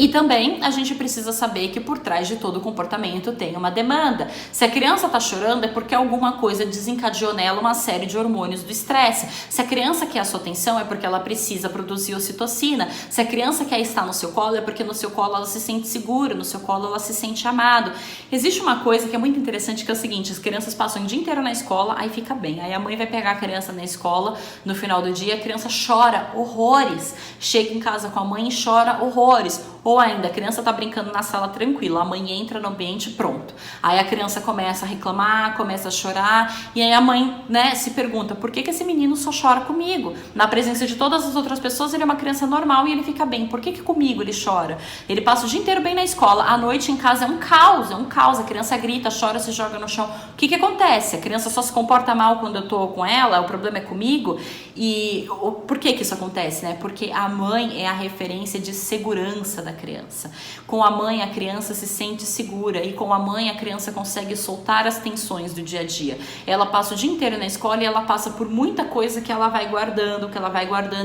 E também a gente precisa saber que por trás de todo comportamento tem uma demanda. Se a criança está chorando é porque alguma coisa desencadeou nela uma série de hormônios do estresse. Se a criança quer a sua atenção é porque ela precisa produzir ocitocina. Se a criança quer estar no seu colo é porque no seu colo ela se sente segura, no seu colo ela se sente amado. Existe uma coisa que é muito interessante que é o seguinte, as crianças passam o dia inteiro na escola, aí fica bem. Aí a mãe vai pegar a criança na escola, no final do dia a criança chora horrores. Chega em casa com a mãe e chora horrores. Ou ainda, a criança tá brincando na sala tranquila, a mãe entra no ambiente, pronto. Aí a criança começa a reclamar, começa a chorar, e aí a mãe, se pergunta, por que esse menino só chora comigo? Na presença de todas as outras pessoas, ele é uma criança normal e ele fica bem. Por que comigo ele chora? Ele passa o dia inteiro bem na escola, à noite em casa é um caos. A criança grita, chora, se joga no chão. O que acontece? A criança só se comporta mal quando eu tô com ela, o problema é comigo? E por que isso acontece, né? Porque a mãe é a referência de segurança da criança. Com a mãe, a criança se sente segura e com a mãe, a criança consegue soltar as tensões do dia a dia. Ela passa o dia inteiro na escola e ela passa por muita coisa que ela vai guardando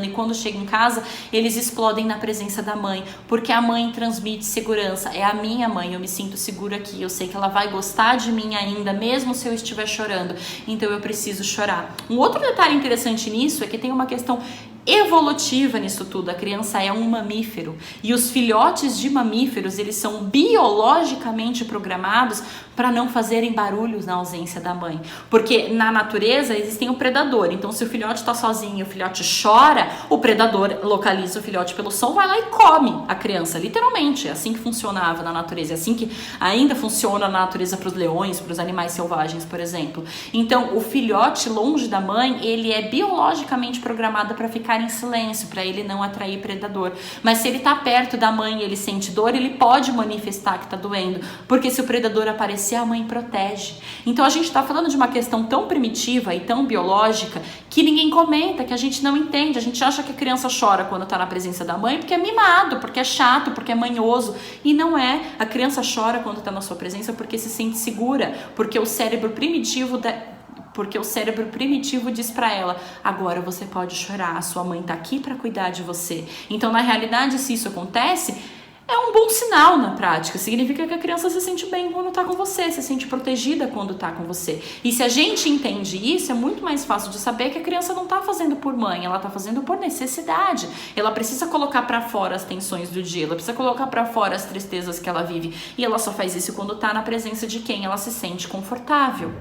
e quando chega em casa, eles explodem na presença da mãe, porque a mãe transmite segurança. É a minha mãe, eu me sinto segura aqui, eu sei que ela vai gostar de mim ainda, mesmo se eu estiver chorando, então eu preciso chorar. Um outro detalhe interessante nisso é que tem uma questão evolutiva nisso tudo. A criança é um mamífero e os filhotes de mamíferos, eles são biologicamente programados para não fazerem barulhos na ausência da mãe, porque na natureza existem o predador. Então se o filhote está sozinho, o filhote chora, o predador localiza o filhote pelo som, vai lá e come a criança, literalmente. É assim que funcionava na natureza, é assim que ainda funciona na natureza para os leões, para os animais selvagens, por exemplo. Então o filhote longe da mãe, ele é biologicamente programado para ficar em silêncio, para ele não atrair predador. Mas se ele tá perto da mãe e ele sente dor, ele pode manifestar que tá doendo, porque se o predador aparecer, a mãe protege. Então a gente tá falando de uma questão tão primitiva e tão biológica que ninguém comenta, que a gente não entende. A gente acha que a criança chora quando tá na presença da mãe porque é mimado, porque é chato, porque é manhoso, e não é. A criança chora quando tá na sua presença porque se sente segura, porque o cérebro primitivo diz pra ela, agora você pode chorar, a sua mãe tá aqui pra cuidar de você. Então, na realidade, se isso acontece, é um bom sinal na prática. Significa que a criança se sente bem quando tá com você, se sente protegida quando tá com você. E se a gente entende isso, é muito mais fácil de saber que a criança não tá fazendo por mãe, ela tá fazendo por necessidade. Ela precisa colocar pra fora as tensões do dia, ela precisa colocar pra fora as tristezas que ela vive. E ela só faz isso quando tá na presença de quem ela se sente confortável.